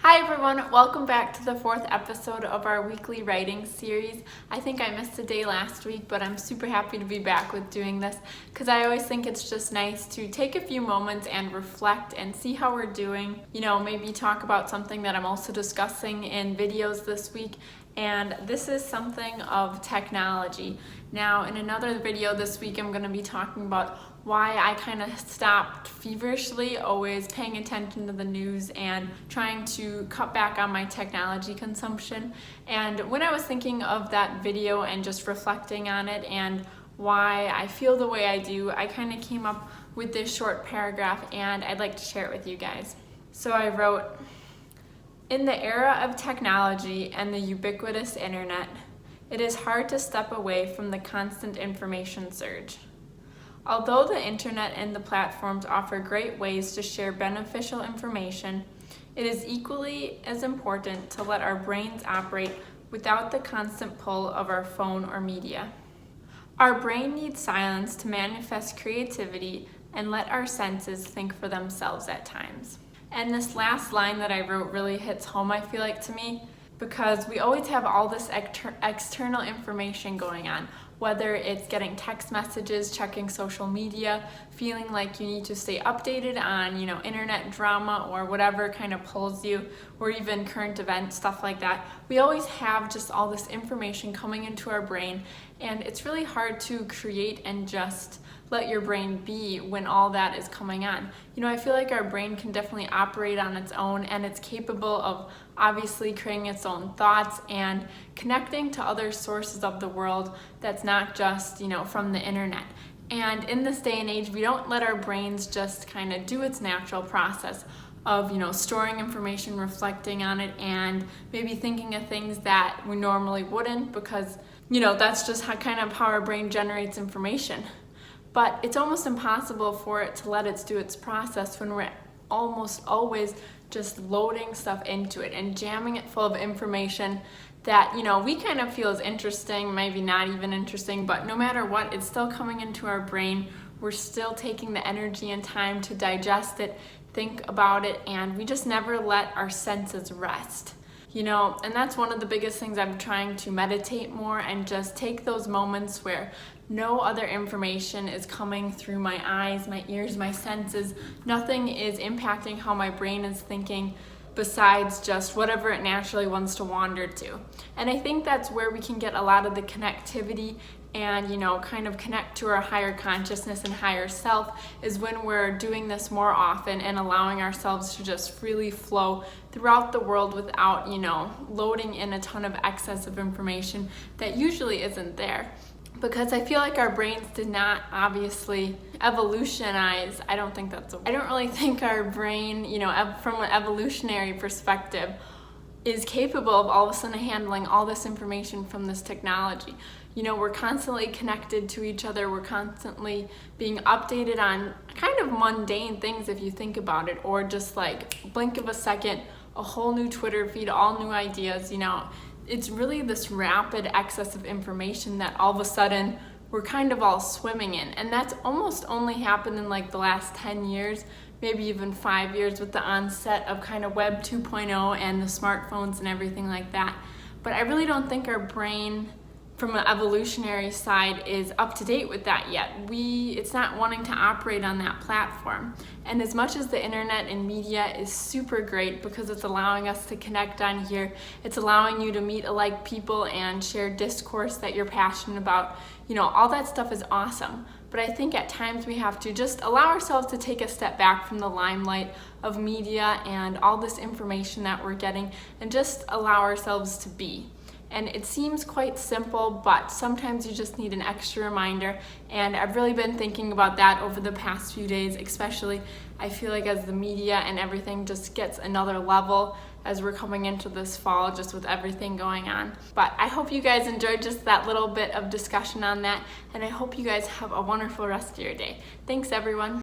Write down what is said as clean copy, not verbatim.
Hi everyone, welcome back to the 4th episode of our weekly writing series. I think I missed a day last week, but I'm super happy to be back with doing this because I always think it's just nice to take a few moments and reflect and see how we're doing. Maybe talk about something that I'm also discussing in videos this week, and this is something of technology. Now, in another video this week, I'm going to be talking about why I kind of stopped feverishly always paying attention to the news and trying to cut back on my technology consumption. And when I was thinking of that video and just reflecting on it and why I feel the way I do, I kind of came up with this short paragraph and I'd like to share it with you guys. So I wrote, "In the era of technology and the ubiquitous internet, it is hard to step away from the constant information surge. Although the internet and the platforms offer great ways to share beneficial information, it is equally as important to let our brains operate without the constant pull of our phone or media. Our brain needs silence to manifest creativity and let our senses think for themselves at times." And this last line that I wrote really hits home, I feel like, to me, because we always have all this external information going on, whether it's getting text messages, checking social media, feeling like you need to stay updated on, internet drama or whatever kind of pulls you, or even current events, stuff like that. We always have just all this information coming into our brain, and it's really hard to create and just let your brain be when all that is coming on. I feel like our brain can definitely operate on its own, and it's capable of obviously creating its own thoughts and connecting to other sources of the world that's not just, from the internet. And in this day and age, we don't let our brains just kind of do its natural process of, storing information, reflecting on it, and maybe thinking of things that we normally wouldn't because, that's just how our brain generates information. But it's almost impossible for it to let it do its process when we're almost always just loading stuff into it and jamming it full of information that, we kind of feel is interesting, maybe not even interesting, but no matter what, it's still coming into our brain. We're still taking the energy and time to digest it, think about it, and we just never let our senses rest. And that's one of the biggest things I'm trying to meditate more and just take those moments where no other information is coming through my eyes, my ears, my senses. Nothing is impacting how my brain is thinking besides just whatever it naturally wants to wander to. And I think that's where we can get a lot of the connectivity and, kind of connect to our higher consciousness and higher self, is when we're doing this more often and allowing ourselves to just freely flow throughout the world without, loading in a ton of excessive information that usually isn't there. Because I feel like our brains did not obviously evolutionize. I don't really think our brain, from an evolutionary perspective, is capable of all of a sudden handling all this information from this technology. We're constantly connected to each other. We're constantly being updated on kind of mundane things if you think about it, or just like blink of a second, a whole new Twitter feed, all new ideas. It's really this rapid excess of information that all of a sudden we're kind of all swimming in. And that's almost only happened in like the last 10 years, maybe even 5 years, with the onset of kind of Web 2.0 and the smartphones and everything like that. But I really don't think our brain, from an evolutionary side, is up to date with that yet. It's not wanting to operate on that platform. And as much as the internet and media is super great because it's allowing us to connect on here, it's allowing you to meet alike people and share discourse that you're passionate about, all that stuff is awesome. But I think at times we have to just allow ourselves to take a step back from the limelight of media and all this information that we're getting and just allow ourselves to be. And it seems quite simple, but sometimes you just need an extra reminder. And I've really been thinking about that over the past few days, especially I feel like as the media and everything just gets another level as we're coming into this fall, just with everything going on. But I hope you guys enjoyed just that little bit of discussion on that, and I hope you guys have a wonderful rest of your day. Thanks, everyone.